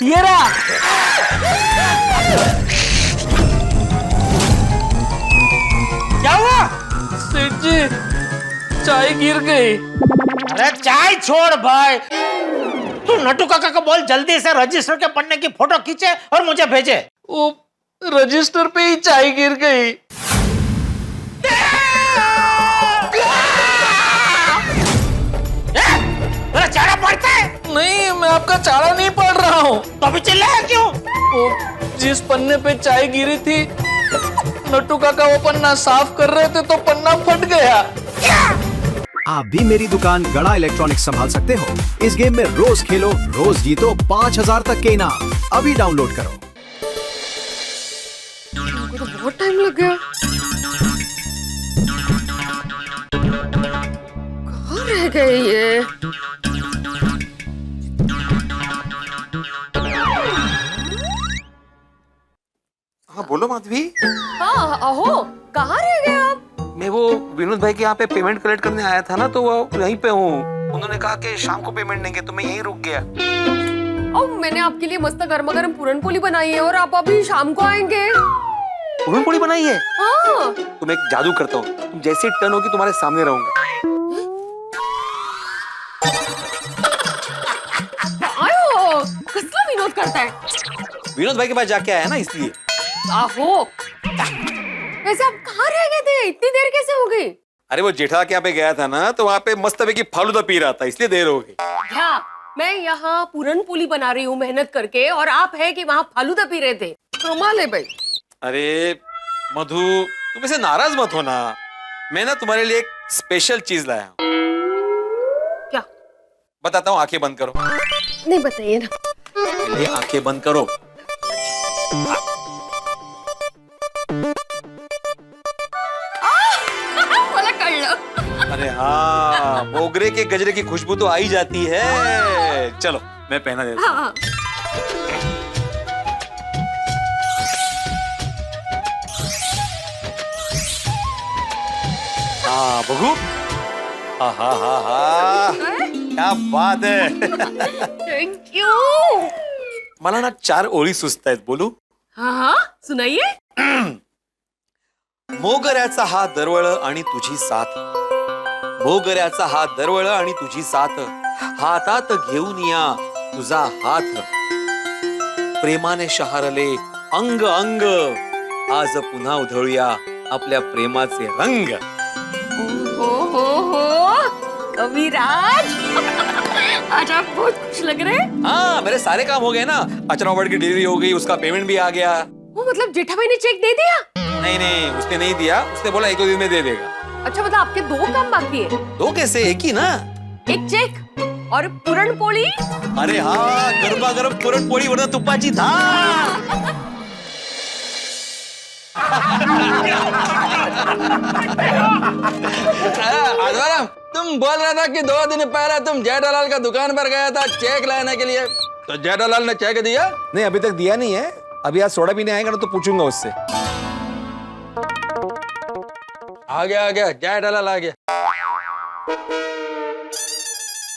ये रहा। क्या हुआ? सेठ जी, चाय गिर गई। अरे चाय छोड़ भाई, तू नटू काका को बोल जल्दी से रजिस्टर के पन्ने की फोटो खींचे और मुझे भेजे। वो रजिस्टर पे ही चाय गिर गई। तेरा चारा पड़ता है? नहीं, मैं आपका चारा नहीं पढ़ रहा हूँ। तो अभी चिल्लाया क्यों? वो जिस पन्ने पे चाय गिरी थी, नट्टू काका वो पन्ना साफ कर रहे थे तो पन्ना फट गया। आप भी मेरी दुकान गड़ा इलेक्ट्रॉनिक्स संभाल सकते हो। इस गेम में रोज खेलो, रोज जीतो 5000 तक के इनाम। अभी डाउनलोड करो। तो बहुत टाइम लग गया। कहाँ रह गए ये? हाँ बोलो माधवी। हाँ अहो, कहाँ रह गए आप? मैं वो विनोद भाई के यहाँ पे पेमेंट कलेक्ट करने आया था ना, तो वो यहीं पे हूँ। उन्होंने कहा कि शाम को पेमेंट देंगे, तो मैं यहीं रुक गया। और मैंने आपके लिए मस्त गर्मा गर्म पूरन पोली बनाई है और आप अभी शाम को आएंगे। पूरन पोली बनाई है? हाँ। तो मैं एक जादू करता हूँ, तुम जैसे ही टर्न होगी तुम्हारे सामने रहूंगा। आयो, कसला विनोद करता है। विनोद भाई के पास जाके आया ना, इसलिए। आहो, वैसे आप कहाँ रह गए थे? इतनी देर कैसे हो गई? अरे वो जेठा के यहाँ पे गया था ना, तो वहाँ पे मस्त की फालूदा पी रहा था, इसलिए देर हो गई। क्या मैं यहाँ पूरन पोली बना रही हूँ मेहनत करके, और आप है कि वहाँ फालूदा पी रहे थे? कमाल है भाई। अरे मधु, तुम ऐसे नाराज मत हो ना। मैं ना तुम्हारे लिए एक स्पेशल चीज लाया हूँ। क्या? बताता हूँ, आंखें बंद करो। नहीं बताइए ना। ये आंखें बंद करो। बोला कर लो। अरे हाँ, मोगरे के गजरे की खुशबू तो आ ही जाती है। चलो मैं पहना देता हूँ। हाँ। हाँ बघू, हाँ हाँ हाँ हाँ, क्या बात है। Thank you. मला ना 4 ओळी सुचतायत, बोलू? हाँ हाँ सुनाइए। मोगऱ्याचा हा दरवळ आणि तुझी साथ, मोगऱ्याचा हा दरवळ आणि तुझी साथ, हातात घेऊन या तुझा हात, प्रेमाने शहारले अंग अंग, आज पुन्हा उधळूया आपल्या प्रेमाचे रंग। हो कविराज, आज आप बहुत खुश लग रहे हैं। हाँ, मेरे सारे काम हो गए ना। अचना वर्ड की डिलीवरी हो गई, उसका पेमेंट भी आ गया। वो मतलब जेठा भाई ने चेक दे दिया? नहीं नहीं, उसने नहीं दिया, उसने बोला 1-2 दिन में दे देगा। अच्छा, मतलब आपके 2 काम बाकी है? 2 कैसे, एक ही ना। एक चेक और पूरण पोली। अरे हाँ, गरमा गरम पुरणपोळी वरनं तुपाची धार। आजवाराम, तुम बोल रहा था कि 2 दिन पहले तुम जेठालाल का दुकान पर गया था चेक लाने के लिए, तो जेठालाल ने चेक दिया? नहीं, अभी तक दिया नहीं है। अभी आज सोडा पीने आएगा ना, तो पूछूंगा उससे। आ गया जेठालाल आ गया।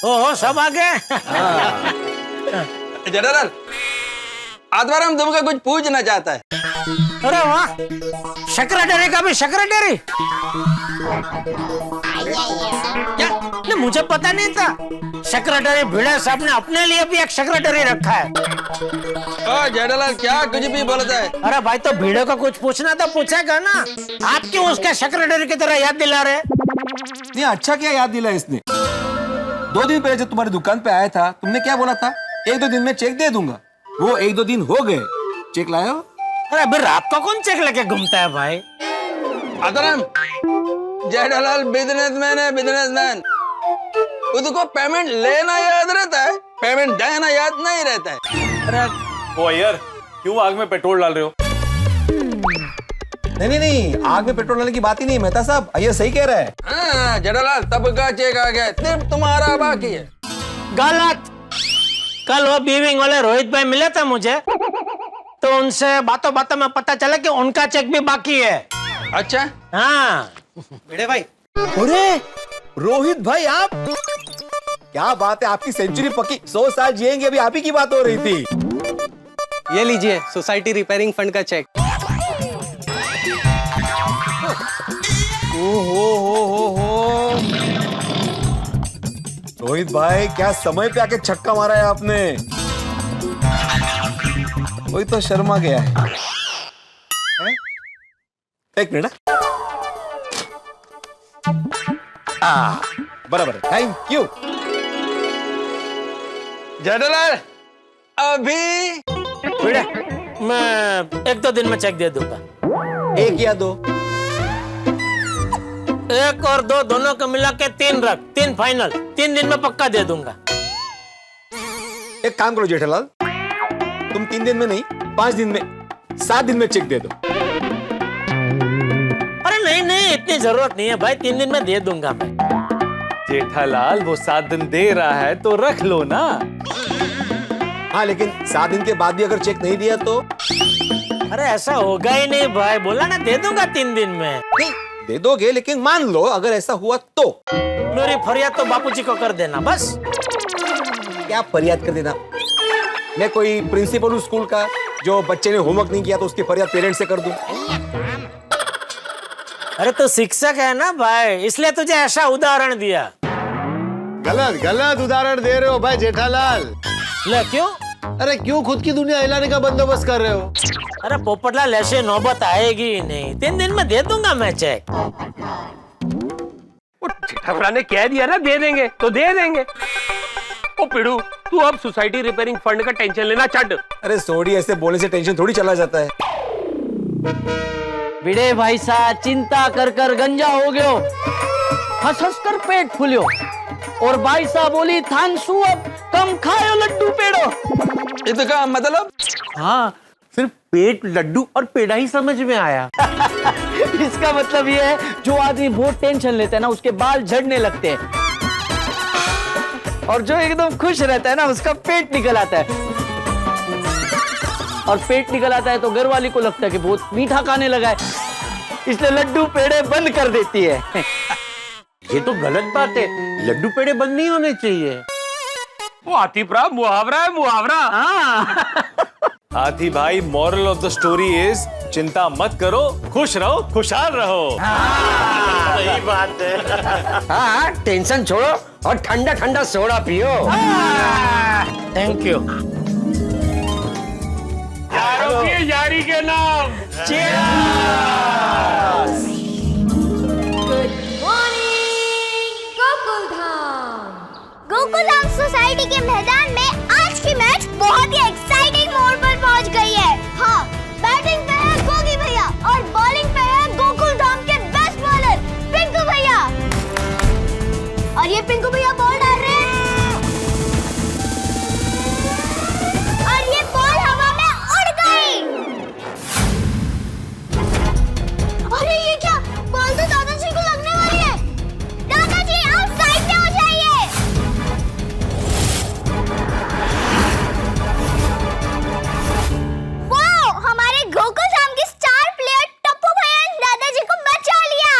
ओहो, सब आ गए। जेठालाल, आजवाराम तुमको कुछ पूछना चाहता है। अरे वाह, सेक्रेटरी का भी सेक्रेटरी। क्या? नहीं, मुझे पता नहीं था। सेक्रेटरी भिड़े साहब ने अपने लिए भी एक सेक्रेटरी रखा है। ओ जेठालाल, क्या कुछ भी बोलता है? अरे भाई, तो भिड़े को कुछ पूछना तो पूछेगा ना। आप क्यों उसके सेक्रेटरी की तरह याद दिला रहे? नहीं, अच्छा क्या याद दिला इसने। 2 दिन पहले जब तुम्हारी दुकान पे आया था, तुमने क्या बोला था? 1-2 दिन में चेक दे दूंगा। वो 1-2 दिन हो गए, चेक लाए हो? अरे अभी रात को कौन चेक लेके घूमता है भाई? आजवाराम, जेठालाल बिजनेसमैन है, बिजनेसमैन। उसको पेमेंट लेना याद रहता है, पेमेंट देना याद नहीं रहता है। अरे ओ यार, क्यों आग में पेट्रोल डाल रहे हो? नहीं, आग में पेट्रोल डालने की बात ही नहीं, मेहता साहब, ये सही कह रहा है। हाँ, जेठालाल, तब का चेक आ गया, सिर्फ तुम्हारा बाकी है। गलत। कल वो बीविंग वाले रोहित भाई मिले थे मुझे, तो उनसे बातों बातों में पता चला कि उनका चेक भी बाकी है। अच्छा, हाँ। भिड़े भाई। अरे रोहित भाई, आप क्या बात है, आपकी सेंचुरी पक्की। 100 साल जिएंगे, अभी आप ही की बात हो रही थी। ये लीजिए सोसाइटी रिपेयरिंग फंड का चेक। हो। रोहित भाई क्या समय पे आके छक्का मारा है आपने। कोई तो शर्मा गया है? एक मिनट। बराबर, थैंक यू। जेठालाल अभी मैं 1-2 दिन में चेक दे दूंगा। 1 या 2? 1 और 2 दोनों को मिला के 3 रख, 3 फाइनल, 3 दिन में पक्का दे दूंगा। एक काम करो जेठालाल, तुम 3 दिन में नहीं 5 दिन में 7 दिन में चेक दे दो। अरे नहीं, इतनी जरूरत नहीं है भाई, 3 दिन में दे दूंगा मैं। जेठालाल वो 7 दिन दे रहा है तो रख लो ना। हाँ लेकिन 7 दिन के बाद भी अगर चेक नहीं दिया तो? अरे ऐसा होगा ही नहीं भाई, बोला ना दे दूंगा 3 दिन में। नहीं दे दोगे, लेकिन मान लो अगर ऐसा हुआ तो? मेरी फरियाद तो बापूजी को कर देना बस। क्या फरियाद कर देना? मैं कोई प्रिंसिपल हूँ स्कूल का जो बच्चे ने होमवर्क नहीं किया तो उसकी फरियाद पेरेंट्स से कर दूं? अरे तो शिक्षक है ना भाई, इसलिए तुझे ऐसा उदाहरण दिया। गलत उदाहरण दे रहे हो भाई जेठालाल। ले क्यों? अरे क्यों खुद की दुनिया हिलाने का बंदोबस्त कर रहे हो? अरे पोपटलाल ऐसे नौबत आएगी ही नहीं, 3 दिन में दे दूंगा मैं चेक। जेठालाल ने कह दिया ना दे देंगे तो दे देंगे। ओ पिड़ू तू अब सोसाइटी रिपेयरिंग फंड का टेंशन लेना छੱਡ। अरे सोडी, ऐसे बोलने से टेंशन थोड़ी चला जाता है। बिड़े भाई साहब चिंता कर कर गंजा हो गयो, हंस हंस कर पेट फूलियो, और भाई साहब बोली थांसू अब कम खायो लड्डू पेड़ो। इसका मतलब? हाँ सिर्फ पेट लड्डू और पेड़ा ही समझ में आया। इसका मतलब ये है जो आदमी बहुत टेंशन लेता है ना उसके बाल झड़ने लगते हैं, और जो एकदम खुश रहता है ना उसका पेट निकल आता है, और पेट निकल आता है तो घर वाली को लगता है कि बहुत मीठा खाने लगा है, इसलिए लड्डू पेड़े बंद कर देती है। ये तो गलत बात है, लड्डू पेड़े बंद नहीं होने चाहिए। वो आतिफरा मुहावरा है, मुहावरा। हाथी भाई, moral of the story is चिंता मत करो, खुश रहो, खुशहाल रहो। सही बात है। हाँ टेंशन छोड़ो और ठंडा ठंडा सोडा पियो। Thank you. यारों की यारी के नाम। गोकुलधाम सोसाइटी के मैदान में आज की मैच बहुत ही एक्साइटिंग मोड़ पर पहुंच गई है। हाँ, बैटिंग पे है गोगी भैया और बॉलिंग पे है गोकुलधाम के बेस्ट बॉलर पिंकू भैया, और ये पिंकू भैया बॉल डाल रहे हैं और ये बॉल हवा में उड़ गई। अरे ये क्या, बॉल तो दादाजी को लगने वाली है। दादाजी आप साइड पे हो जाइए। हमारे गोकुलधाम के स्टार प्लेयर टप्पू भैया ने दादाजी को बचा लिया।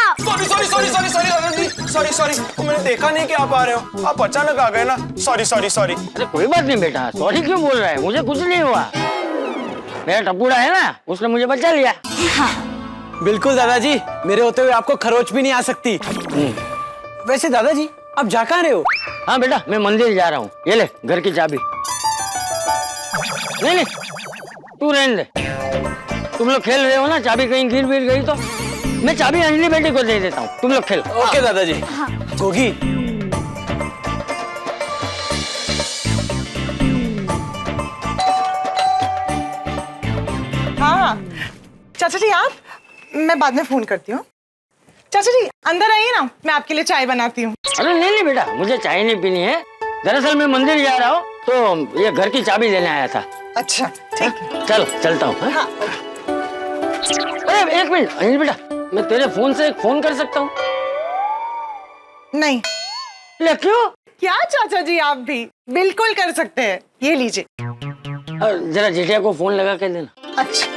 सॉरी मैंने देखा नहीं कि आप आ रहे हो, आप अचानक आ गए ना। सॉरी। अरे कोई बात नहीं बेटा, सॉरी क्यों बोल रहा है, मुझे कुछ नहीं हुआ, मेरा टप्पूड़ा है ना उसने मुझे बचा लिया। बिल्कुल दादाजी, मेरे होते हुए आपको खरोच भी नहीं आ सकती। वैसे दादाजी आप जा कहाँ रहे हो? हाँ बेटा मैं मंदिर जा रहा हूँ, ये ले घर की चाबी। नहीं तू रहने दे, तुम लोग खेल रहे हो ना, चाबी कहीं गिर गई तो मैं चाबी अंजलि बेटी को दे देता हूँ, तुम लोग खेलो। ओके दादाजी। गोगी हाँ चाचा जी, आप, मैं बाद में फोन करती हूँ। चाचा जी अंदर आइए ना, मैं आपके लिए चाय बनाती हूँ। अरे नहीं बेटा, मुझे चाय नहीं पीनी है, दरअसल मैं मंदिर जा रहा हूँ तो ये घर की चाबी लेने आया था। अच्छा ठीक है, चलो चलता हूँ। हाँ। अरे एक मिनट अंजलि बेटा, मैं तेरे फोन से एक फोन कर सकता हूँ? नहीं। ले क्यों? क्या चाचा जी, आप भी बिल्कुल कर सकते हैं, ये लीजिए। जरा जेठिया को फोन लगा के देना। अच्छा।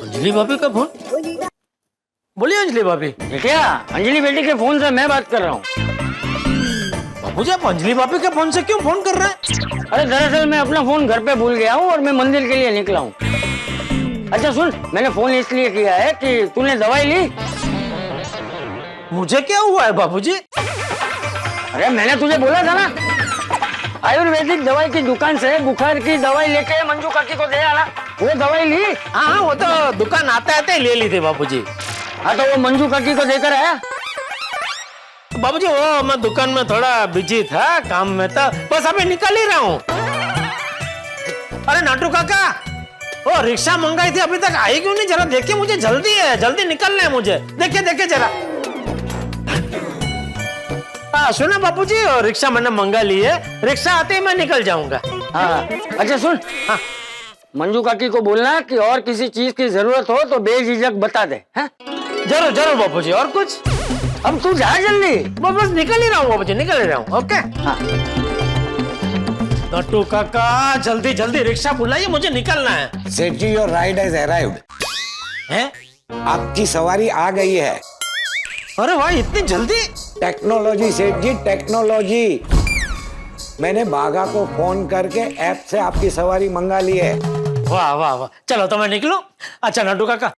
अंजलि भाभी का फोन? बोलिए अंजलि भाभी। जेठिया, अंजलि बेटी के फोन से मैं बात कर रहा हूँ। बाबूजी आप अंजलि भाभी के फोन से क्यों फोन कर रहे हैं? अरे दरअसल मैं अपना फोन घर पे भूल गया हूँ और मैं मंदिर के लिए निकला हूँ। अच्छा सुन, मैंने फोन इसलिए किया है कि तूने दवाई ली। मुझे क्या हुआ है बाबूजी? अरे मैंने तुझे बोला था ना, आयुर्वेदिक दवाई की दुकान से बुखार की दवाई लेके मंजू काकी को दे आना। वो दवाई ली? हाँ वो तो दुकान आते आते ले ली थी बाबूजी। हाँ तो वो मंजू काकी को देकर आया? बाबूजी वो मैं दुकान में थोड़ा बिजी था, काम में था, बस अभी निकल ही रहा हूँ। अरे नाटू काका, वो रिक्शा मंगाई थी अभी तक आई क्यों नहीं? जरा देखिए, मुझे जल्दी है, जल्दी निकलना है मुझे। देखिए देखिए जरा। हाँ सुना बाबूजी, रिक्शा मैंने मंगा ली है, रिक्शा आते ही मैं निकल जाऊंगा। हाँ अच्छा सुन, हाँ मंजू काकी को बोलना कि और किसी चीज की जरूरत हो तो बेझिझक बता दे। हाँ? जरूर जरूर बाबूजी। और कुछ? अब तू जा जल्दी। बस निकल ही रहा हूँ बाबूजी, निकल ही रहा हूँ। ओके हाँ। नट्टू काका जल्दी जल्दी रिक्शा बुलाइए, मुझे निकलना है। सेठ जी, योर राइड हैज अराइव्ड। हैं? आपकी सवारी आ गई है। अरे भाई इतनी जल्दी? टेक्नोलॉजी सेठ जी, टेक्नोलॉजी। मैंने बागा को फोन करके ऐप से आपकी सवारी मंगा ली है। वाह वाह वाह, चलो तो मैं निकलूं। अच्छा नट्टू काका,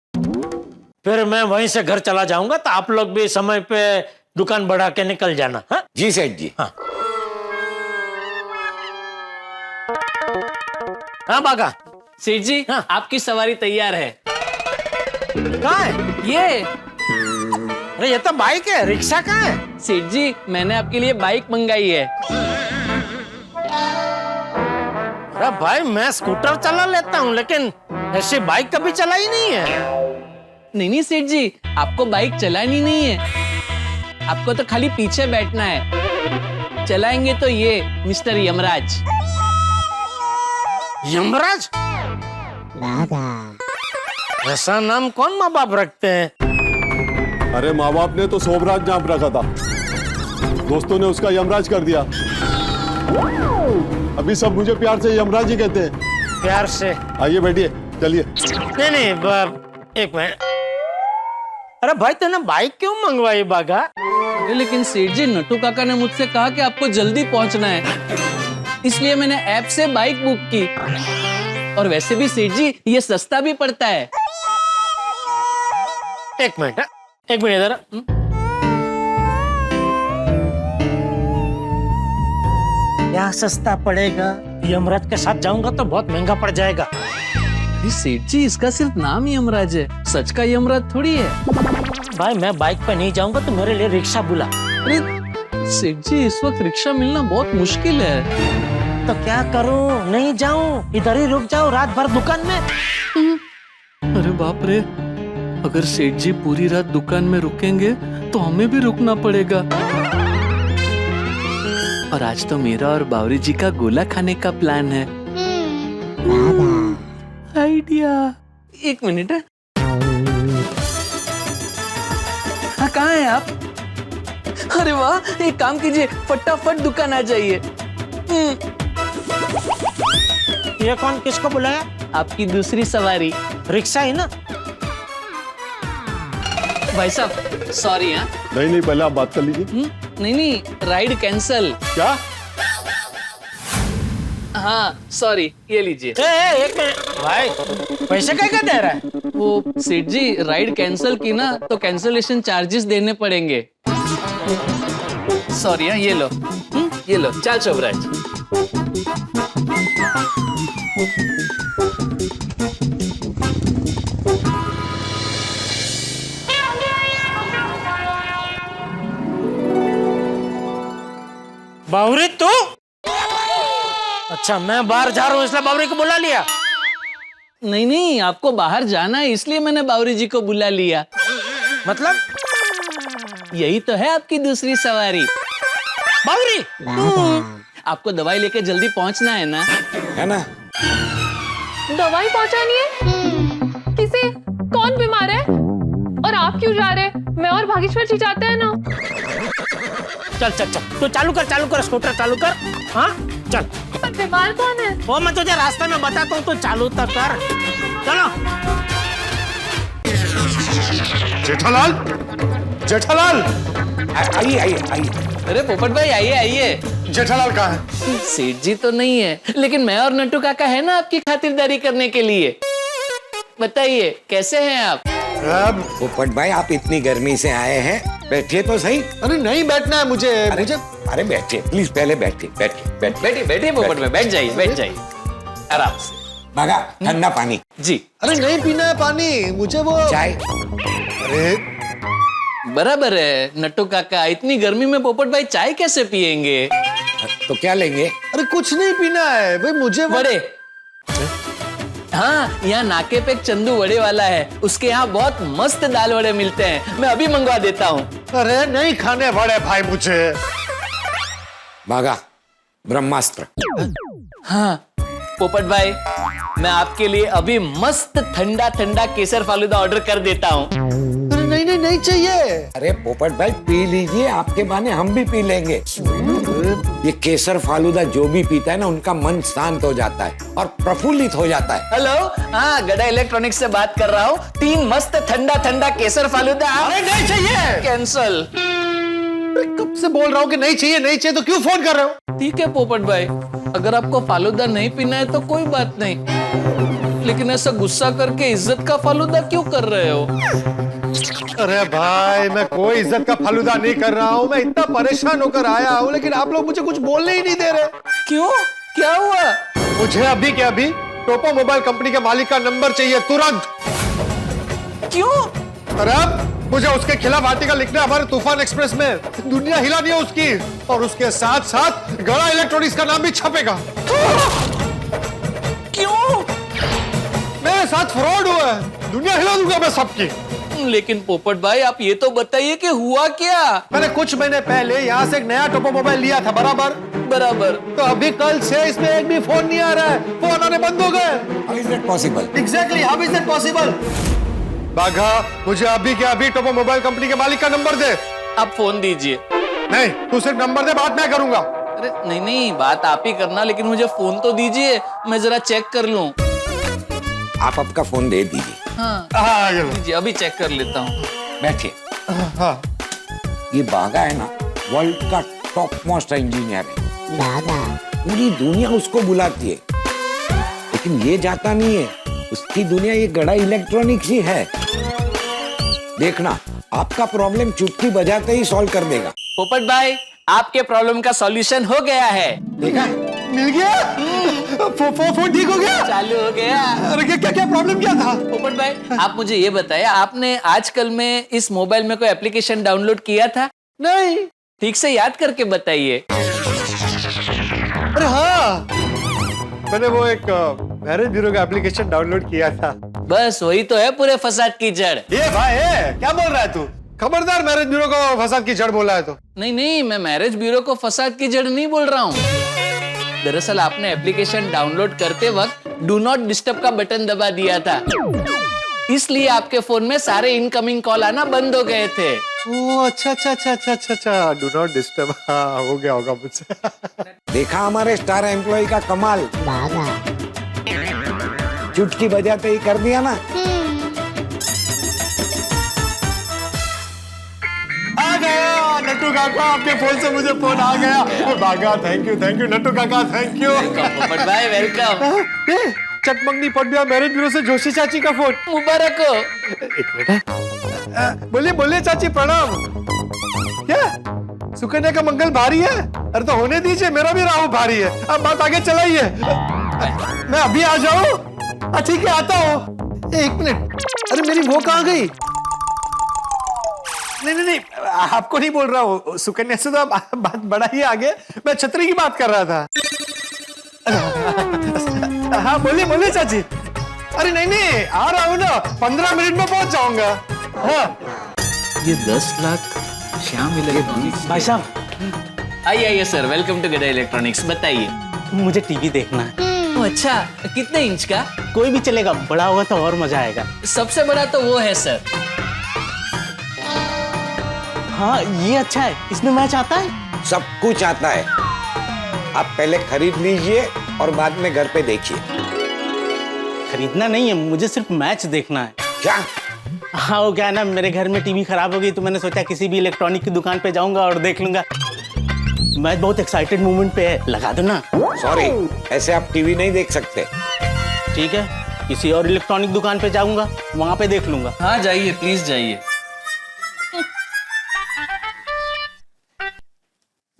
फिर मैं वहीं से घर चला जाऊंगा, तो आप लोग भी समय पे दुकान बढ़ा के निकल जाना। हाँ जी सेठ जी। हाँ हाँ बागा। सेठ जी हाँ? आपकी सवारी तैयार है। कहाँ है ये अरे ये तो बाइक है, रिक्शा कहाँ है? सेठ जी मैंने आपके लिए बाइक मंगाई है। अरे भाई मैं स्कूटर चला लेता हूँ, लेकिन ऐसी बाइक कभी चलाई नहीं है। नहीं सेठ जी, आपको बाइक चलानी नहीं है, आपको तो खाली पीछे बैठना है। चलाएंगे तो ये मिस्टर यमराज। यमराज? ऐसा नाम कौन माँ बाप रखते हैं? अरे माँ बाप ने तो सोमराज नाम रखा था, दोस्तों ने उसका यमराज कर दिया। अभी सब मुझे प्यार से यमराज ही कहते हैं। प्यार से? आइए बैठिए, चलिए। नहीं एक मिनट। अरे भाई तूने बाइक क्यों मंगवाई बागा? अरे लेकिन सेठ जी, नट्टू काका ने मुझसे कहा कि आपको जल्दी पहुंचना है, इसलिए मैंने ऐप से बाइक बुक की। और वैसे भी सेठ जी ये सस्ता भी पड़ता है। एक मिनट इधर। क्या सस्ता पड़ेगा? यमराज के साथ जाऊंगा तो बहुत महंगा पड़ जाएगा। अरे सेठ जी, इसका सिर्फ नाम ही यमराज है, सच का यमराज थोड़ी है। भाई मैं बाइक पे नहीं जाऊंगा, तो मेरे लिए रिक्शा बुला। अरे सेठ जी, इस वक्त रिक्शा मिलना बहुत मुश्किल है। तो क्या करूं? नहीं जाऊं, इधर ही रुक जाऊं रात भर दुकान में? अरे बाप रे, अगर सेठ जी पूरी रात दुकान में रुकेंगे तो हमें भी रुकना पड़ेगा। और आज तो मेरा और बावरी जी का गोला खाने का प्लान है। आइडिया। एक मिनट है। हाँ कहाँ हैं आप? अरे वाह, एक काम कीजिए, फटाफट दुकान आ जाइए। ये कौन, किसको बुलाया? आपकी दूसरी सवारी। रिक्शा ही ना? भाई साहब सॉरी। हाँ नहीं पहले आप बात कर लीजिए। नहीं राइड कैंसल। क्या? हाँ सॉरी, ये लीजिए। एक मिनट भाई, पैसे क्या दे रहा है? वो सेठ जी, राइड कैंसल की ना तो कैंसलेशन चार्जेस देने पड़ेंगे। सॉरी। हाँ ये लो, ये लो, चल शोभराज। बावरी तू? अच्छा मैं बाहर जा रहा हूँ इसलिए बावरी को बुला लिया? नहीं, आपको बाहर जाना है इसलिए मैंने बावरी जी को बुला लिया। मतलब? यही तो है आपकी दूसरी सवारी। बावरी? आपको दवाई लेके जल्दी पहुंचना है ना? है ना? दवाई पहुंचानी है? किसे? कौन बीमार है? और आप क्यों जा रहे? मैं और भागेश्वर जी जाते हैं ना। चल तू चालू कर स्कूटर चालू कर। हाँ चल। पर बीमार कौन है? वो मैं तुझे रास्ते में बताता हूँ, तो चालू तक कर। चलो। जेठालाल, जेठालाल आइए आइए आइए। अरे पोपट भाई आइए आइए। जेठालाल कहाँ है? सेठ जी तो नहीं है, लेकिन मैं और नट्टू काका है ना आपकी खातिरदारी करने के लिए। बताइए कैसे हैं आप? पोपट भाई आप इतनी गर्मी से आए हैं, बैठिए तो सही। अरे नहीं बैठना है मुझे। अरे बैठिए प्लीज, पहले बैठिए बैठिए बैठिए बैठिए पोपट भाई, बैठ जाइए आराम से। भागा ठंडा पानी। जी। अरे नहीं पीना है पानी मुझे, वो चाय। अरे बराबर है नट्टू काका, इतनी गर्मी में पोपट भाई चाय कैसे पिएंगे? तो क्या लेंगे? अरे कुछ नहीं पीना है भाई मुझे। वड़े। हाँ, यहाँ नाके पे एक चंदू वड़े वाला है, उसके यहाँ बहुत मस्त दाल वड़े मिलते हैं, मैं अभी मंगवा देता हूँ। अरे नहीं खाने वड़े भाई मुझे। भागा ब्रह्मास्त्र। हाँ पोपट भाई, मैं आपके लिए अभी मस्त ठंडा ठंडा केसर फालूदा ऑर्डर कर देता हूँ। अरे नहीं नहीं नहीं चाहिए। अरे पोपट भाई पी लीजिए, आपके बहाने हम भी पी लेंगे। ये केसर फालूदा जो भी पीता है ना, उनका मन शांत हो जाता है और प्रफुल्लित हो जाता है। हेलो, हाँ गड़ा इलेक्ट्रॉनिक्स से बात कर रहा हूँ। 3 मस्त ठंडा ठंडा केसर फालूदा। अरे नहीं चाहिए। कैंसल। कब से बोल रहा हूँ कि नहीं चाहिए नहीं चाहिए, तो क्यों फोन कर रहे हो? ठीक है पोपट भाई, अगर आपको फालूदा नहीं पीना है तो कोई बात नहीं, लेकिन ऐसा गुस्सा करके इज्जत का फालूदा क्यों कर रहे हो? अरे भाई मैं कोई इज्जत का फालूदा नहीं कर रहा हूँ, मैं इतना परेशान होकर आया हूँ, लेकिन आप लोग मुझे कुछ बोलने ही नहीं दे रहे। क्यों, क्या हुआ? मुझे अभी के अभी टोपो मोबाइल कंपनी के मालिक का नंबर चाहिए तुरंत। क्यों? अरे अब मुझे उसके खिलाफ आर्टिकल लिखना, हमारे तूफान एक्सप्रेस में दुनिया हिलानी है उसकी, और उसके साथ साथ गड़ा इलेक्ट्रॉनिक्स का नाम भी छपेगा। क्यों? मेरे साथ फ्रॉड हुआ है, दुनिया हिला दूंगा मैं सबकी। लेकिन पोपट भाई आप ये तो बताइए कि हुआ क्या? मैंने कुछ महीने पहले यहाँ से एक नया टोपो मोबाइल लिया था, बराबर बराबर। तो अभी कल से इसमें एक भी फोन नहीं आ रहा है, फोन आने बंद हो गए। How is that possible? Exactly, how is that possible? बाघा, मुझे अभी के अभी टोपो मोबाइल कंपनी के मालिक का नंबर दे। आप फोन दीजिए। नहीं, तू सिर्फ नंबर दे, बात मैं करूंगा। अरे नहीं नहीं, बात आप ही करना, लेकिन मुझे फोन तो दीजिए, मैं जरा चेक कर लूं। आप आपका फोन दे दीजिए। हाँ दीजिए, अभी चेक कर लेता हूँ। बैठिए। हाँ। ये बाघा है ना, वर्ल्ड का टॉप मोस्ट इंजीनियर है, पूरी दुनिया उसको बुलाती है, लेकिन ये जाता नहीं है उसकी दुनिया ये गड़ा इलेक्ट्रॉनिक्स ही है। देखना आपका प्रॉब्लम चुटकी बजाते ही सॉल्व कर देगा। पोपट भाई, आपके प्रॉब्लम का सॉल्यूशन हो गया है। देखा, मिल गया। फोन ठीक हो गया, चालू हो गया। अरे क्या क्या प्रॉब्लम क्या था? पोपट भाई आप मुझे ये बताइए, आपने आजकल में इस मोबाइल में कोई एप्लीकेशन डाउनलोड किया था? नहीं। ठीक से याद करके बताइए। अरे हाँ, मैंने वो एक मैरिज ब्यूरो का एप्लीकेशन डाउनलोड किया था। बस वही तो है पूरे फसाद की जड़। ये भाई क्या बोल रहा है तू? खबरदार, मैरिज ब्यूरो को फसाद की जड़ बोला है तो। नहीं नहीं, मैं मैरिज ब्यूरो को फसाद की जड़ नहीं बोल रहा हूँ। दरअसल आपने एप्लीकेशन डाउनलोड करते वक्त डू नॉट डिस्टर्ब का बटन दबा दिया था, इसलिए आपके फोन में सारे इनकमिंग कॉल आना बंद हो गए थे। ओह अच्छा, डू नॉट डिस्टर्ब। हाँ, हो गया होगा मुझसे। देखा हमारे स्टार एम्प्लॉय का कमाल, चुटकी बजाते ही कर दिया ना। आ गया नट्टू काका, आपके फोन से मुझे फोन आ गया। भागा, थैंक यू नट्टू काका, थैंक यू। पोपट भाई वेलकम। चकमंगनी पड़ गया मैरिज ब्यूरो से जोशी चाची का फोन। मुबारक हो। एक मिनट, बोलिए चाची, प्रणाम। क्या सुकन्या का मंगल भारी है? अरे तो होने दीजिए, मेरा भी राहु भारी है। अब बात आगे चलाइए। मैं अभी आ जाऊं? ठीक है, आता हूँ। एक मिनट, अरे मेरी वो कहाँ गई? नहीं, आपको नहीं बोल रहा हूँ, सुकन्या से तो बात बढ़ा ही आगे। मैं छतरी की बात कर रहा था। हाँ बोलिए चाची। अरे नहीं, आ रहा हूँ ना, 15 मिनट में पहुंच जाऊंगा। हाँ। ये 10 लाख श्याम इलेक्ट्रॉनिक्स। भाई साहब आइए सर, वेलकम टू गड़ा इलेक्ट्रॉनिक्स। बताइए। मुझे टीवी देखना है। अच्छा, कितने इंच का? कोई भी चलेगा, बड़ा होगा तो और मजा आएगा। सबसे बड़ा तो वो है सर। हाँ ये अच्छा है, इसमें मैच आता है। सब कुछ आता है, आप पहले खरीद लीजिए और बाद में घर पे देखिए। खरीदना नहीं है, मुझे सिर्फ मैच देखना है। क्या हाँ वो क्या है ना, मेरे घर में टीवी खराब हो गई तो मैंने सोचा किसी भी इलेक्ट्रॉनिक की दुकान पे जाऊंगा और देख लूंगा। मैं बहुत एक्साइटेड मोमेंट पे है, लगा दो ना। सॉरी, ऐसे आप टीवी नहीं देख सकते। ठीक है, किसी और इलेक्ट्रॉनिक दुकान पे जाऊंगा, वहां पे देख लूंगा। हाँ जाइए, प्लीज जाइए।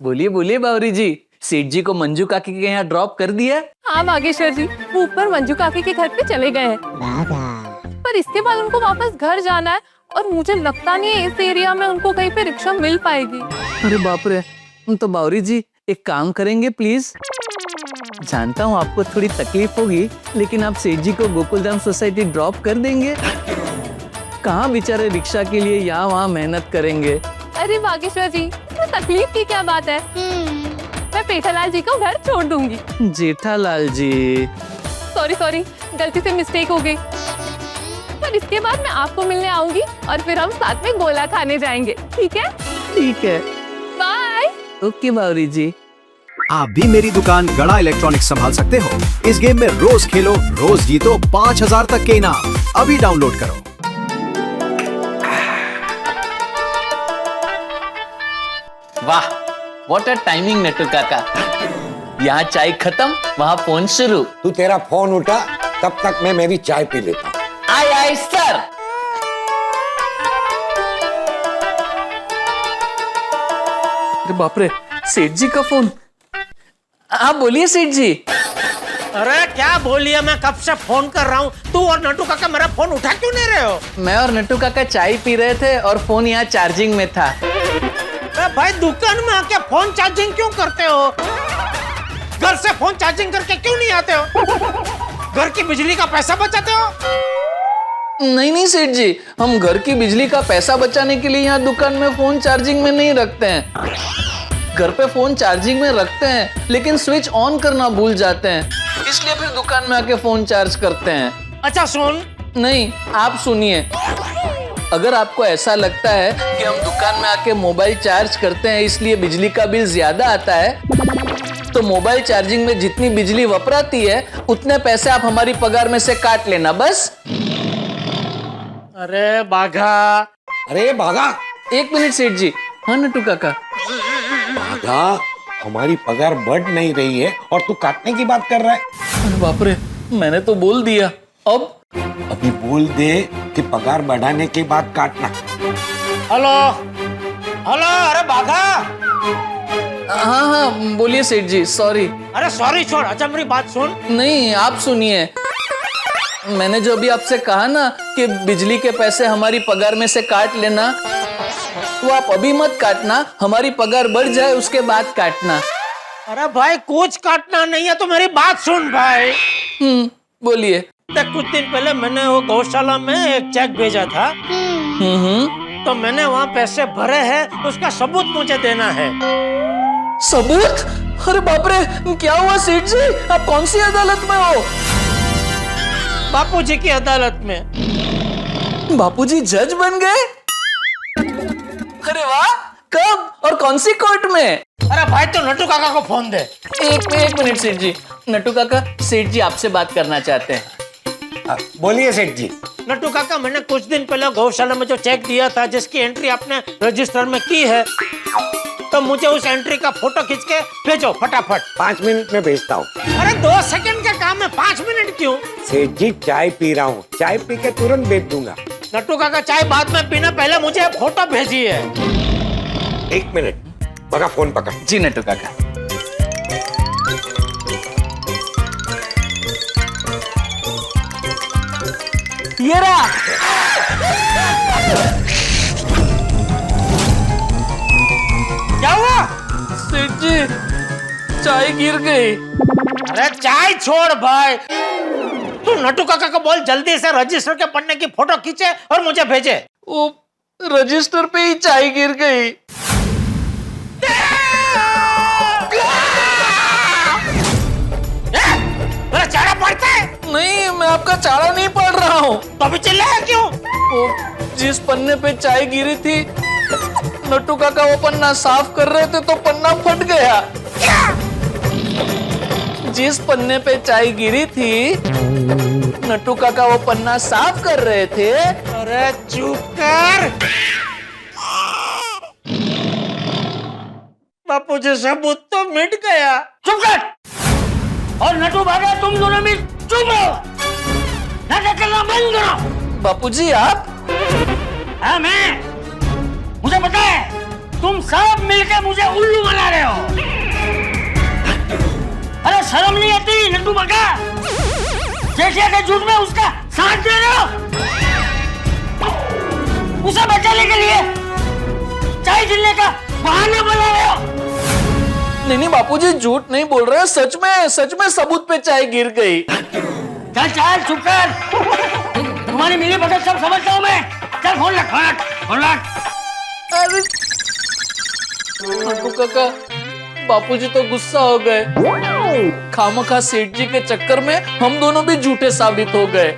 बोलिए बोलिए बावरी जी, सेठ जी को मंजू काकी के यहाँ ड्रॉप कर दिया? हाँ बागेश्वर जी, वो ऊपर मंजू काकी के घर पे चले गए हैं। पर इसके बाद उनको वापस घर जाना है और मुझे लगता नहीं है इस एरिया में उनको कहीं पे रिक्शा मिल पाएगी। अरे बाप रे, तो बावरी जी एक काम करेंगे प्लीज। जानता हूँ आपको थोड़ी तकलीफ होगी, लेकिन आप सेठ जी को गोकुलधाम सोसाइटी ड्रॉप कर देंगे? कहाँ बेचारे रिक्शा के लिए यहाँ वहाँ मेहनत करेंगे। अरे बागेश्वर जी, इसमें तकलीफ की क्या बात है? मैं पेठालाल जी को घर छोड़ दूंगी। जेठालाल जी, सॉरी, गलती से मिस्टेक हो गई। पर इसके बाद मैं आपको मिलने आऊंगी और फिर हम साथ में गोला खाने जाएंगे, ठीक है? ठीक है, बाय। ओके बावरी जी। आप भी मेरी दुकान गड़ा इलेक्ट्रॉनिक्स संभाल सकते हो। इस गेम में रोज खेलो, रोज जीतो 5000 तक के इनाम। अभी डाउनलोड करो। वाह, व्हाट अ टाइमिंग नट्टू काका। यहाँ चाय खत्म, वहाँ फोन शुरू। तू तेरा फोन उठा, तब तक मैं मेरी चाय पी लेता हूँ। आय सर। अरे बाप रे, सेठ जी का फोन। हाँ बोलिए सेठ जी। अरे क्या बोलिए, मैं कब से फोन कर रहा हूँ, तू और नट्टू काका मेरा फोन उठा क्यों नहीं रहे हो? मैं और नट्टू काका चाय पी रहे थे और फोन यहाँ चार्जिंग में था। भाई दुकान में आके फोन चार्जिंग क्यों करते हो? घर से फोन चार्जिंग करके क्यों नहीं आते हो? घर की बिजली का पैसा बचाते हो? नहीं सेठ जी, हम घर की बिजली का पैसा बचाने के लिए यहाँ दुकान में फोन चार्जिंग में नहीं रखते हैं। घर पे फोन चार्जिंग में रखते हैं, लेकिन स्विच ऑन करना भूल जाते हैं, इसलिए फिर दुकान में आके फोन चार्ज करते हैं। अच्छा सुन। नहीं, आप सुनिए। अगर आपको ऐसा लगता है कि हम दुकान में आके मोबाइल चार्ज करते हैं इसलिए बिजली का बिल ज्यादा आता है, तो मोबाइल चार्जिंग में जितनी बिजली वपराती है उतने पैसे आप हमारी पगार में से काट लेना बस। अरे बाघा। अरे बाघा, एक मिनट सेठ जी। हाँ नट्टू काका। बाघा, हमारी पगार बढ़ नहीं रही है और तू काटने की बात कर रहा है। अरे बाप रे, मैंने तो बोल दिया। अब अभी बोल दे कि पगार बढ़ाने के बाद काटना। हेलो, अरे बाघा। हाँ बोलिए सेठ जी, सॉरी। अरे सॉरी छोड़, अच्छा मेरी बात सुन। नहीं, आप सुनिए। मैंने जो अभी आपसे कहा ना कि बिजली के पैसे हमारी पगार में से काट लेना, वो आप अभी मत काटना, हमारी पगार बढ़ जाए उसके बाद काटना। अरे भाई कुछ काटना नहीं है तो मेरी बात सुन भाई। बोलिए। कुछ दिन पहले मैंने वो गौशाला में एक चेक भेजा था। तो मैंने वहाँ पैसे भरे हैं, उसका सबूत मुझे देना है। सबूत? अरे बाप रे, क्या हुआ सेठ जी? आप कौन सी अदालत में हो? बापूजी की अदालत में। बापूजी जज बन गए? अरे वाह, कब और कौन सी कोर्ट में? अरे भाई तो नट्टू काका को फोन दे। एक मिनट सेठ जी। नट्टू काका, सेठ जी आपसे बात करना चाहते हैं। बोलिए सेठ जी। नट्टू काका, मैंने कुछ दिन पहले गौशाला में जो चेक दिया था जिसकी एंट्री आपने रजिस्टर में की है, तो मुझे उस एंट्री का फोटो खींच के भेजो फटाफट। 5 मिनट में भेजता हूँ। अरे 2 सेकंड का काम है, 5 मिनट क्यों? सेठ जी चाय पी रहा हूँ, चाय पी के तुरंत भेज दूंगा। नट्टू काका, चाय बाद में पीना, पहले मुझे फोटो भेजिए। 1 मिनट, बगा फोन पकड़। जी नट्टू काका। ये रहा। क्या हुआ? सेठ जी, चाय गिर गई। अरे चाय छोड़ भाई, तू नट्टू काका को बोल जल्दी से रजिस्टर के पन्ने की फोटो खींचे और मुझे भेजे। वो रजिस्टर पे ही चाय गिर गई। मेरा चारा पड़ता है? नहीं, मैं आपका चारा नहीं पड़ रहा हूँ। तो अभी चिल्लाया क्यों? वो जिस पन्ने पे चाय गिरी थी, नट्टू काका वो पन्ना साफ कर रहे थे तो पन्ना फट गया। जिस पन्ने पे चाय गिरी थी नट्टू काका वो पन्ना साफ कर रहे थे। अरे चुप कर। बापूजी सबूत तो मिट गया। चुप कर। और नटू भागा, तुम दोनों भी चुप रहो, नाटक करना बंद करो। बापूजी आप? हाँ मैं, मुझे पता है तुम सब मिलकर मुझे उल्लू बना रहे हो। अरे शर्म नहीं आती नट्टू भागा? जेठिया के झूठ में उसका साथ दे रहे हो, उसे बचाने के लिए चाय गिरने का बहाना बना रहे हो। नहीं बापूजी झूठ नहीं बोल रहे, सच में सबूत पे चाय गिर गई। चल चल चुप कर, तुम्हारी मिली भगत सब समझता हूँ मैं। चल फोन रख, फोन रख। अरे नट्टू काका, बापूजी तो गुस्सा हो गए। खामखा सेठ जी के चक्कर में हम दोनों भी झूठे साबित हो गए।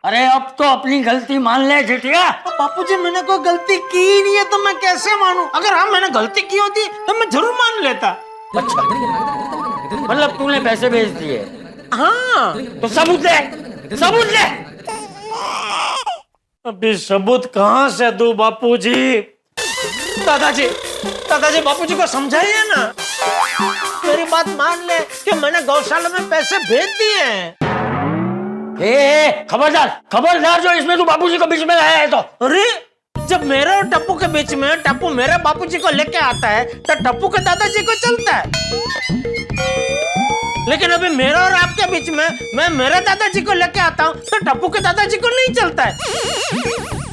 अरे अब तो अपनी गलती मान ले जेठिया। बापूजी मैंने कोई गलती की ही नहीं है तो मैं कैसे मानूं? अगर हाँ मैंने गलती की होती तो मैं जरूर मान लेता। अच्छा, मतलब तूने पैसे भेज दिए? हाँ। तो सबूत ले, सबूत ले। अभी सबूत कहाँ से दूं बापूजी? दादाजी बापूजी को समझाइए ना, मेरी बात मान ले कि मैंने गौशाला में पैसे भेज दिए हैं। खबरदार जो इसमें तू बापूजी को बीच में लाया है तो। अरे जब मेरे और टप्पू के बीच में टप्पू मेरे बापूजी को लेके आता है तो टप्पू के दादाजी को चलता है, लेकिन अभी मेरे और आपके बीच में मैं मेरे दादाजी को लेके आता हूँ तो टप्पू के दादाजी को नहीं चलता है।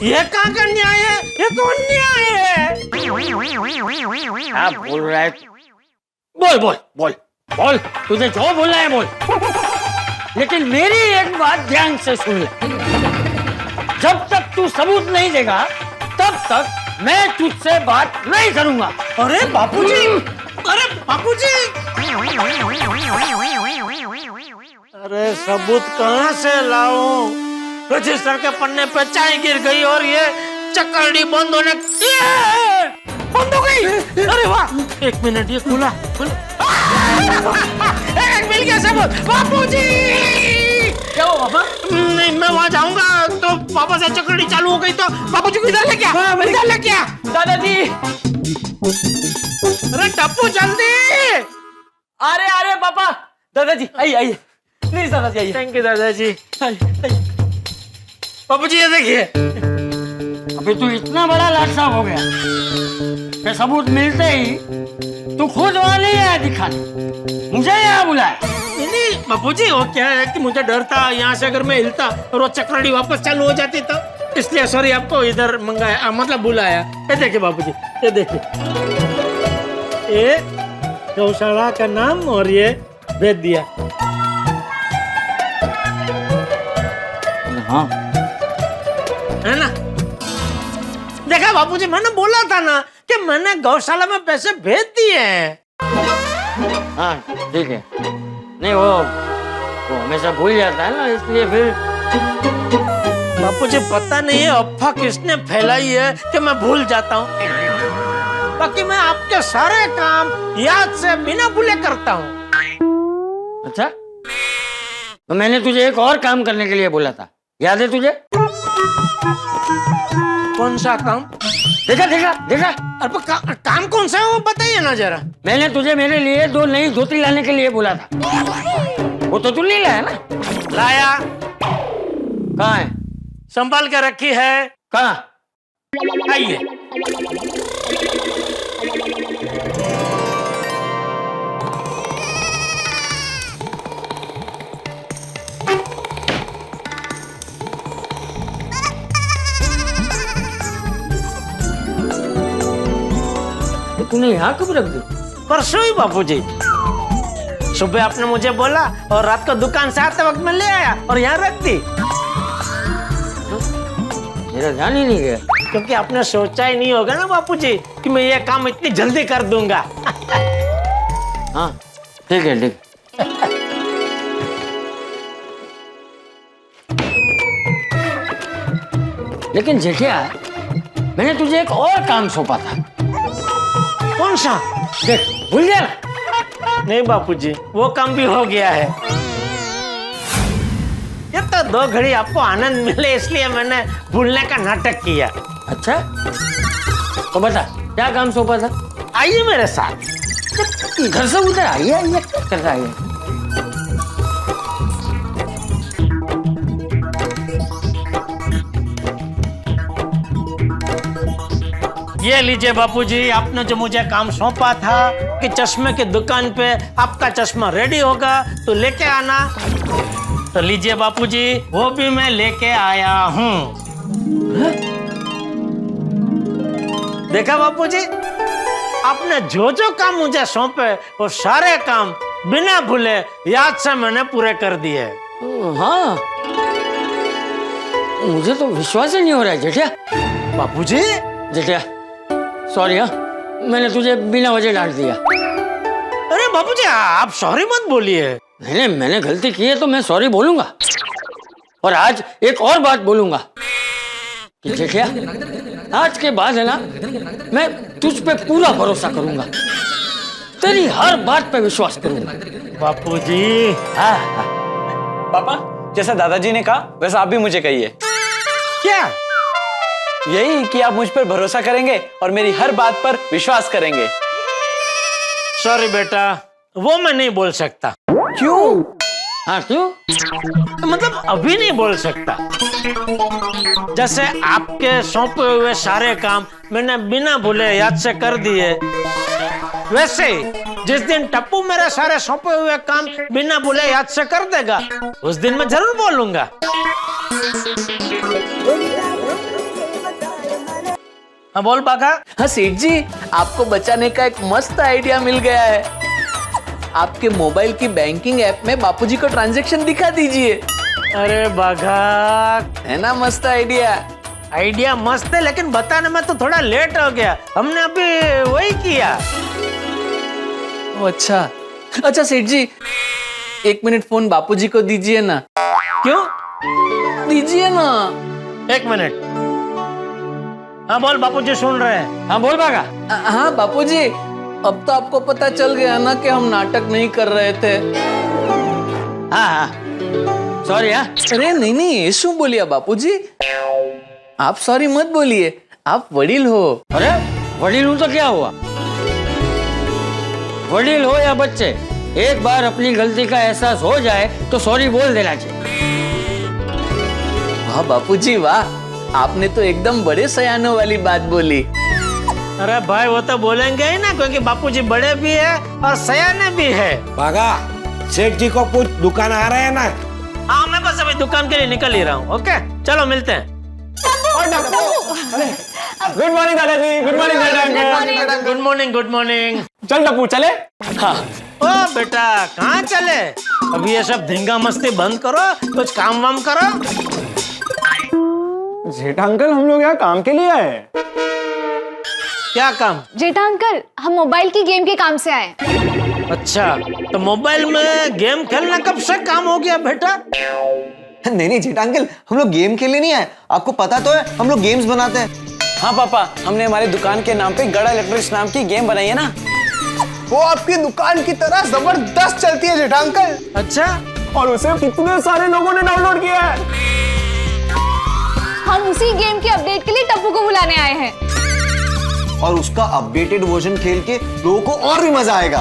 ये कहाँ का न्याय है? ये कौन न्याय है? क्या बोल रहा है? बोल, तुझे जो बोलना है बोल, लेकिन मेरी एक बात ध्यान से सुन ले। जब तक तू सबूत नहीं देगा तब तक मैं तुझसे बात नहीं करूंगा। अरे बापूजी, अरे सबूत कहाँ से लाऊं? रजिस्टर के पन्ने पे चाय गिर गई और ये चक्करडी बंद हो गई। अरे वाह, एक मिनट, ये खुला। मिल गया सबूत। बापूजी क्या हुआ पापा? नहीं, मैं वहाँ जाऊंगा तो पापा से चक्करडी चालू हो गई तो बापूजी को इधर लेके आ। इधर लेके आ दादाजी। अरे टप्पू जल्दी। अरे पापा, दादाजी आइए, प्लीज दादाजी आइए। थैंक यू दादाजी। बापूजी ये देखिए। अभी तू इतना बड़ा लाडसा हो गया कि सबूत मिलते ही तू खुद वहां नहीं आया दिखाने, मुझे यहाँ बुलाया। नहीं बापूजी, वो क्या है कि मुझे डर था यहाँ से अगर मैं हिलता और वो चक्करडी वापस चालू हो जाती तो इसलिए सॉरी आपको इधर मंगाया, मतलब बुलाया। ये देखिए बापूजी, ये देखिए, ये गौशाला का नाम और ये भेज दिया। हाँ है ना? देखा बापूजी, मैंने बोला था ना कि मैंने गौशाला में पैसे भेज दिए हैं। हाँ ठीक है। नहीं वो हमेशा भूल जाता है ना, इसलिए फिर। बापूजी पता नहीं है अफवाह किसने फैलाई है कि मैं भूल जाता हूँ, बाकी मैं आपके सारे काम याद से बिना भूले करता हूँ। अच्छा, तो मैंने तुझे एक और काम करने के लिए बोला था, याद है तुझे? कौन सा काम? देखा। अरे काम कौन सा है वो बताइए ना जरा। मैंने तुझे मेरे लिए 2 नई धोती लाने के लिए बोला था, वो तो तू नहीं लाया ना? लाया। कहाँ है? संभाल के रखी है। कहाँ? आइए। तूने यहाँ कब रख दी? परसों ही बापूजी, सुबह आपने मुझे बोला और रात को दुकान से आते वक्त मैं ले आया और यहाँ रख दी। मेरा ध्यान ही नहीं गया, क्योंकि आपने सोचा ही नहीं होगा ना बापूजी कि मैं ये काम इतनी जल्दी कर दूंगा। हाँ ठीक है, ठीक। लेकिन जेठिया, मैंने तुझे एक और काम सौंपा था। कौन सा? देख, भूल गया ना? नहीं बापूजी, वो काम भी हो गया है। ये तो 2 घड़ी आपको आनंद मिले इसलिए मैंने भूलने का नाटक किया। अच्छा, तो बता क्या काम सौंपा था? आइए मेरे साथ। घर से उधर आइए, आइए कर रहा है। ये लीजिए बापूजी, आपने जो मुझे काम सौंपा था कि चश्मे की दुकान पे आपका चश्मा रेडी होगा तो लेके आना, तो लीजिए बापूजी, वो भी मैं लेके आया हूँ। देखा बापूजी, आपने जो जो काम मुझे सौंपे वो सारे काम बिना भूले याद से मैंने पूरे कर दिए। हाँ, मुझे तो विश्वास ही नहीं हो रहा है जेठिया। बापूजी, जेठिया सॉरी, हाँ मैंने तुझे बिना वजह डांट दिया। अरे बापूजी, आप सॉरी मत बोलिए। नहीं, मैंने गलती की है तो मैं सॉरी बोलूंगा। और आज एक और बात बोलूंगा कि जेठिया, आज के बाद है ना, मैं तुझ पे पूरा भरोसा करूंगा, तेरी हर बात पे विश्वास करूंगा। बापूजी, हाँ। पापा, जैसा दादाजी ने कहा वैसा आप भी मुझे कहिए। क्या? यही कि आप मुझ पर भरोसा करेंगे और मेरी हर बात पर विश्वास करेंगे। सॉरी बेटा, वो मैं नहीं बोल सकता। क्यों? हाँ क्यों? मतलब अभी नहीं बोल सकता। जैसे आपके सौंपे हुए सारे काम मैंने बिना भूले याद से कर दिए, वैसे ही जिस दिन टप्पू मेरे सारे सौंपे हुए काम बिना भूले याद से कर देगा, उस दिन मैं जरूर बोलूंगा। हाँ बोल पाका। हाँ सेठ जी, आपको बचाने का एक मस्त आइडिया मिल गया है। आपके मोबाइल की बैंकिंग ऐप में बापूजी को ट्रांजैक्शन दिखा दीजिए। अरे बाघा, है ना मस्त आइडिया? आइडिया मस्त है, लेकिन बताने में तो थोड़ा लेट हो गया। हमने अभी वही किया। अच्छा अच्छा सेठ जी, 1 मिनट फोन बापूजी को दीजिए ना। क्यों? दीजिए ना। 1 मिनट। हाँ बोल बापूजी, सुन रहे हैं। हाँ बोल पागा। हाँ बापूजी, अब तो आपको पता चल गया ना कि हम नाटक नहीं कर रहे थे। हाँ हाँ सॉरी। हाँ अरे नहीं नहीं, ऐसू बोलिए बापूजी, आप सॉरी मत बोलिए, आप वडील हो। अरे वडील हूं तो क्या हुआ? वडील हो या बच्चे, एक बार अपनी गलती का एहसास हो जाए तो सॉरी बोल देना चाहिए। वाह बापूजी वाह, आपने तो एकदम बड़े सयानों वाली बात बोली। अरे भाई, वो तो बोलेंगे ही ना, क्योंकि बापूजी बड़े भी है और सयाने भी है। बागा, सेठ जी को पूछ, दुकान आ रहे हैं ना? हाँ, मैं बस अभी दुकान के लिए निकल ही रहा हूँ। ओके, चलो मिलते हैं। गुड मॉर्निंग दादाजी। गुड मॉर्निंग दादा। Good morning, good morning. चल टप्पू चले। हाँ। ओ बेटा, कहाँ चले? अभी ये सब धींगा मस्ती बंद करो, कुछ काम वाम करो। जेठा अंकल, हम लोग यहाँ काम के लिए आए। क्या काम? जेठा अंकल, हम मोबाइल की गेम के काम से आए। अच्छा, तो मोबाइल में गेम खेलना कब से काम हो गया बेटा? नहीं नहीं जेठा अंकल, हम लोग गेम खेलने नहीं आए, आपको पता तो है हम लोग गेम्स बनाते हैं। हाँ पापा, हमने हमारी दुकान के नाम पे गड़ा इलेक्ट्रॉनिक्स नाम की गेम बनाई है ना। वो आपकी दुकान की तरह जबरदस्त चलती है जेठा अंकल। अच्छा, और उसे कितने सारे लोगों ने डाउनलोड किया है। हम उसी गेम के अपडेट के लिए टप्पू को बुलाने आए हैं। और उसका अपडेटेड वर्जन खेल के लोगों को और भी मजा आएगा।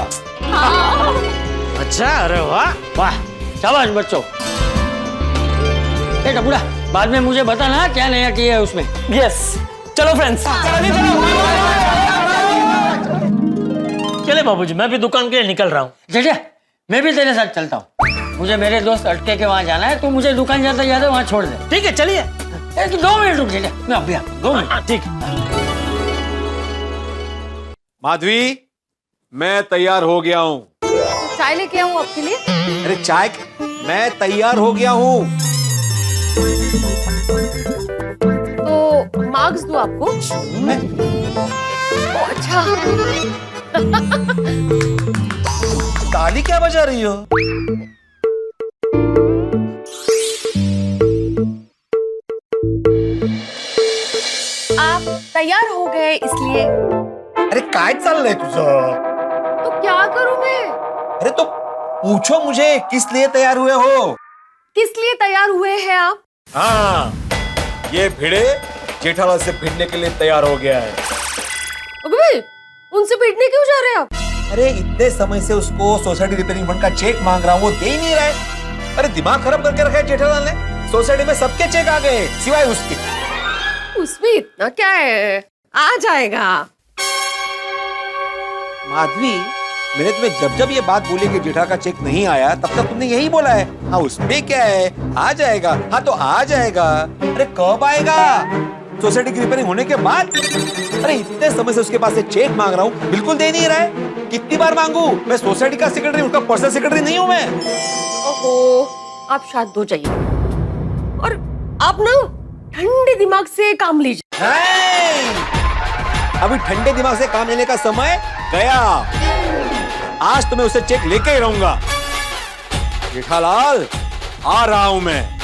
अच्छा, अरे वाह वाह, शाबाश बच्चों। ए टप्पूड़ा, बाद में मुझे बताना क्या नया किया है उसमें। यस, चलो फ्रेंड्स। चले बाबूजी, मैं भी दुकान के लिए निकल रहा हूँ। जेठिया, मैं भी तेरे साथ चलता हूँ। मुझे मेरे दोस्त अटके के वहाँ जाना है, तो मुझे दुकान जाता जाता वहाँ छोड़ दे। ठीक है, चलिए। 2 मिनट रुक जेठिया, मैं अभी आता हूँ। 2 मिनट। ठीक। माधवी, मैं तैयार हो गया हूँ। चाय लेके आऊं आपके लिए? अरे चाय, मैं तैयार हो गया हूँ। तो मार्क्स दूं आपको? ओ, अच्छा। ताली क्या बजा रही हो? आप तैयार हो गए इसलिए? अरे काय चाललंय तुझं? तो क्या करूं मैं? अरे तो पूछो मुझे, किस लिए तैयार हुए हो? किस लिए तैयार हुए हैं आप? हाँ, ये भिड़े जेठालाल से भिड़ने के लिए तैयार हो गया है। भाई, उनसे भिड़ने क्यों जा रहे हैं आप? अरे इतने समय से उसको सोसाइटी रिपेयरिंग फंड का चेक मांग रहा हूँ, वो दे ही नहीं रहा है। अरे दिमाग खराब करके रखा है जेठालाल ने। सोसाइटी में सबके चेक आ गए सिवाय उसके। उसमें इतना क्या है, आ जाएगा। माधवी, मैंने तुम्हें जब जब ये बात बोली कि जेठा का चेक नहीं आया, तब तक तुमने यही बोला है, हाँ उसमें क्या है, आ जाएगा। हाँ तो आ जाएगा। अरे कब आएगा? सोसाइटी की रिपेयरिंग होने के बाद। अरे इतने समय से उसके पास से चेक मांग रहा हूँ, बिल्कुल दे नहीं रहा है। कितनी बार मांगू? मैं सोसाइटी का सेक्रेटरी, उनका पर्सनल सेक्रेटरी नहीं हूँ मैं। ओहो, आप शांत हो जाइए और आप ना ठंडे दिमाग से काम लीजिए। अभी ठंडे दिमाग से काम लेने का समय गया। आज तो मैं उसे चेक लेके ही रहूंगा। जेठालाल, आ रहा हूं मैं।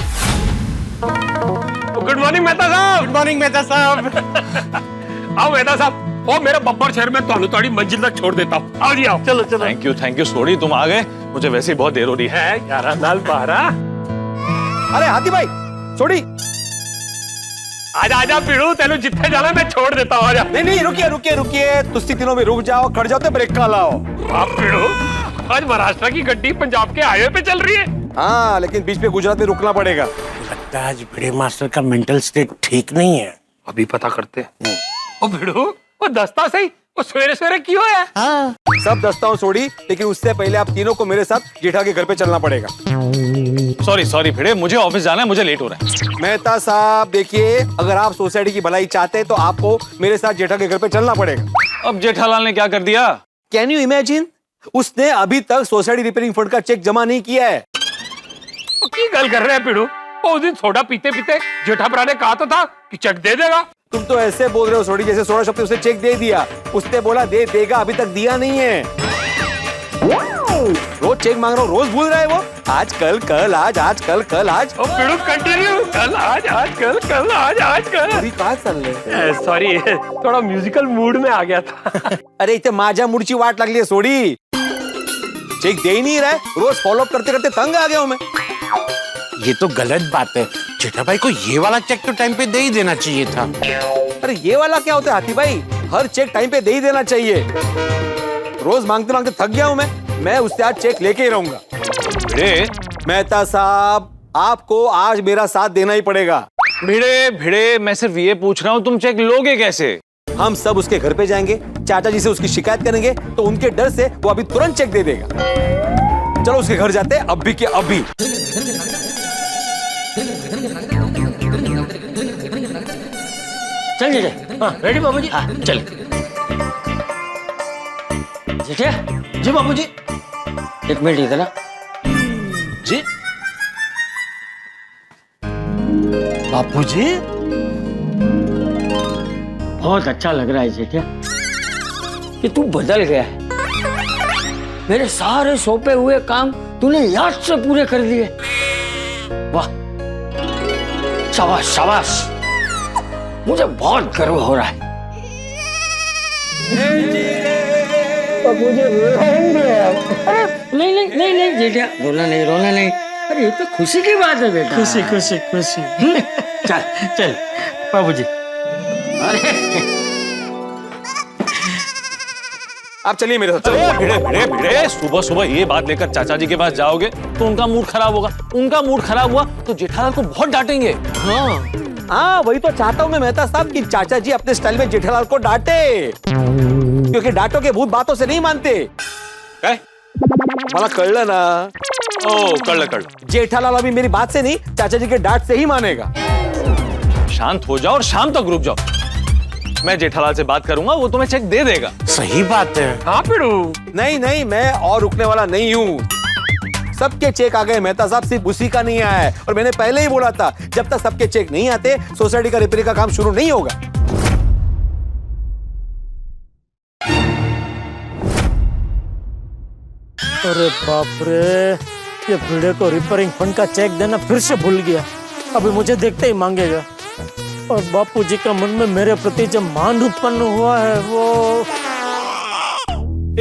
गुड मॉर्निंग मेहता साहब। गुड मॉर्निंग मेहता साहब। आओ मेहता साहब, ओ मेरा बब्बर शहर में तो थोड़ी मंजिल तक छोड़ देता हूँ। आओ जी आओ। चलो चलो। थैंक यू सोडी, तुम आ गए। मुझे वैसे ही बहुत देर हो रही है। 11 साल पहरा। अरे हाथी भाई, सोडी आजा आजा पीड़ू, तेनू जिथे जाना मैं छोड़ देता हूँ। आजा। नहीं रुकिए रुकिए रुकिए, तुस्ती तीनों में रुक जाओ, खड़ जाओ तो ब्रेक का लाओ। आप पीड़ू, आज महाराष्ट्र की गड्डी पंजाब के हाईवे पे चल रही है। हाँ, लेकिन बीच में गुजरात में रुकना पड़ेगा। लगता है आज भिड़े मास्टर का मेंटल स्टेट ठीक नहीं है। अभी पता करते हैं। ओ भिड़ू, वो दस्ता सही, वो सवेरे सवेरे क्यों है? हाँ। सब दस्ता हूँ सोडी, लेकिन उससे पहले आप तीनों को मेरे साथ जेठा के घर पे चलना पड़ेगा। सॉरी भिड़े, मुझे ऑफिस जाना है, मुझे लेट हो रहा है। मेहता साहब देखिए, अगर आप सोसाइटी की भलाई चाहते हैं तो आपको मेरे साथ जेठा के घर पे चलना पड़ेगा। अब जेठालाल ने क्या कर दिया? कैन यू इमेजिन, उसने अभी तक सोसाइटी रिपेयरिंग फंड का चेक जमा नहीं किया है। की गल कर रहे हैं पीड़ू? उस दिन सोडा पीते पीते जेठाभरा ने कहा तो था कि चेक दे देगा। तुम तो ऐसे बोल रहे हो सोडी जैसे सोडा शॉप ने उसे चेक दे दिया। उसने बोला दे देगा, अभी तक दिया नहीं है। रोज चेक मांग रहा हूँ, रोज भूल रहा है वो। आज कल कल आज, आज कल कल आज। पीड़ू कंटिन्यू, कल आज, आज कल कल आज, आज कल। अभी कहाँ चल रहे? सॉरी, थोड़ा म्यूजिकल मूड में आ गया था। अरे इतने माझ्या मुड़ची वाट लागली है सोडी। चेक दे ही नहीं रहा है, रोज फॉलो अप करते करते तंग आ गया हूँ मैं। ये तो गलत बात है। जेठा भाई को ये वाला चेक तो टाइम पे दे ही देना चाहिए था। अरे ये वाला क्या होता है हाथी भाई? हर चेक टाइम पे दे ही देना चाहिए। रोज मांगते मांगते थक गया हूँ मैं उससे आज चेक लेके ही रहूंगा। मेहता साहब, आपको आज मेरा साथ देना ही पड़ेगा। भिड़े, मैं सिर्फ ये पूछ रहा हूँ, तुम चेक लोगे कैसे? हम सब उसके घर पे जाएंगे, चाचा जी से उसकी शिकायत करेंगे, तो उनके डर से वो अभी तुरंत चेक दे देगा। चलो उसके घर जाते हैं, अभी के अभी। चल जेठा। हाँ रेडी बाबूजी? हाँ चल। जेठा। जी बाबूजी। एक मिनट इधर ना। जी बापूजी, बहुत अच्छा लग रहा है जेठा कि तू बदल गया है। मेरे सारे सौंपे हुए काम तूने याद से पूरे कर दिए। वाह, शाबाश शाबाश, मुझे बहुत गर्व हो रहा है। मुझे नहीं नहीं नहीं नहीं जेठा, रोना नहीं रोना नहीं। अरे ये तो खुशी की बात है बेटा। खुशी खुशी खुशी। चल चल बाबूजी। अरे आप चलिए मेरे साथ। भिड़े, सुबह सुबह ये बात लेकर चाचा जी के पास जाओगे तो उनका मूड खराब होगा। उनका मूड खराब हुआ तो जेठालाल को बहुत डांटेंगे। हाँ, वही तो चाहता हूँ मैं मेहता साहब कि चाचा जी अपने स्टाइल में जेठालाल को डांटे, क्योंकि डांटो के भूत बातों से नहीं मानते। काय? मला कळलं ना। ओ कळलं। जेठालाल अभी मेरी बात से नहीं, चाचा जी के डांट से ही मानेगा। शांत हो जाओ और शाम तक रुक जाओ। मैं जेठालाल से बात करूंगा, वो तुम्हें चेक दे देगा। सही बात है। हाँ पीड़ू। नहीं नहीं, मैं और रुकने वाला नहीं हूँ। सबके चेक आ गए मेहता साहब, सिर्फ उसी का नहीं आया है। और मैंने पहले ही बोला था, जब तक सबके चेक नहीं आते सोसाइटी का रिपेयरिंग का काम शुरू नहीं होगा। अरे बाप रे, ये भिड़े को रिपेयरिंग फंड का चेक देना फिर से भूल गया। अभी मुझे देखते ही मांगेगा। और बापूजी का मन में मेरे प्रति जो मान उत्पन्न हुआ है वो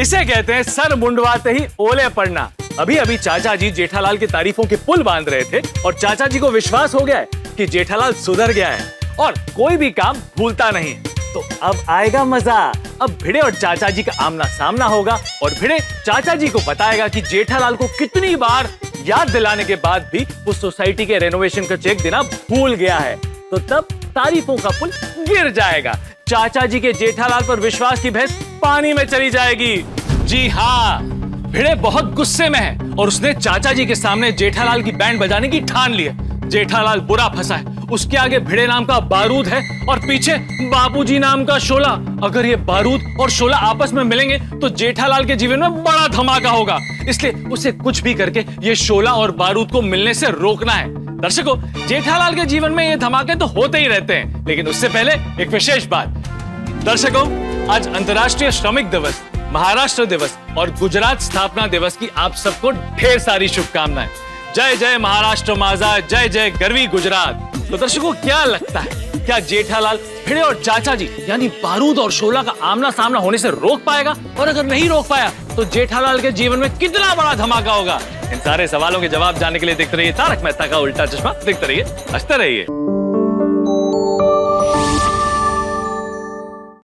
इसे कहते हैं सर मुंडवाते ही ओले पड़ना। अभी अभी चाचा जी जेठालाल की तारीफों के पुल बांध रहे थे और चाचा जी को विश्वास हो गया है कि जेठालाल सुधर गया है और कोई भी काम भूलता नहीं। तो अब आएगा मजा। अब भिड़े और चाचा जी का आमना सामना होगा और भिड़े चाचा जी को बताएगा कि जेठालाल को कितनी बार याद दिलाने के बाद भी उस सोसाइटी के रेनोवेशन का चेक देना भूल गया है। तो तब तारीफों का पुल गिर जाएगा। चाचा जी के जेठालाल पर विश्वास की भैंस पानी में चली जाएगी। जी हाँ, भिड़े बहुत गुस्से में है और उसने चाचा जी के सामने जेठालाल की बैंड बजाने की ठान ली है। जेठालाल बुरा फंसा है। उसके आगे भिड़े नाम का बारूद है और पीछे बाबूजी नाम का शोला। अगर ये बारूद और शोला आपस में मिलेंगे तो जेठालाल के जीवन में बड़ा धमाका होगा। इसलिए उसे कुछ भी करके ये शोला और बारूद को मिलने से रोकना है। दर्शकों, जेठालाल के जीवन में ये धमाके तो होते ही रहते हैं, लेकिन उससे पहले एक विशेष बात। दर्शकों, आज अंतर्राष्ट्रीय श्रमिक दिवस, महाराष्ट्र दिवस और गुजरात स्थापना दिवस की आप सबको ढेर सारी शुभकामनाएं। जय जय महाराष्ट्र माझा, जय जय गर्वी गुजरात। तो दर्शकों, क्या लगता है, क्या जेठालाल भिड़े और चाचा जी यानी बारूद और शोला का आमना सामना होने से रोक पाएगा? और अगर नहीं रोक पाया तो जेठालाल के जीवन में कितना बड़ा धमाका होगा? इन सारे सवालों के जवाब जानने के लिए देखते रहिए तारक मेहता का उल्टा चश्मा। देखते रहिए, हंसते रहिए।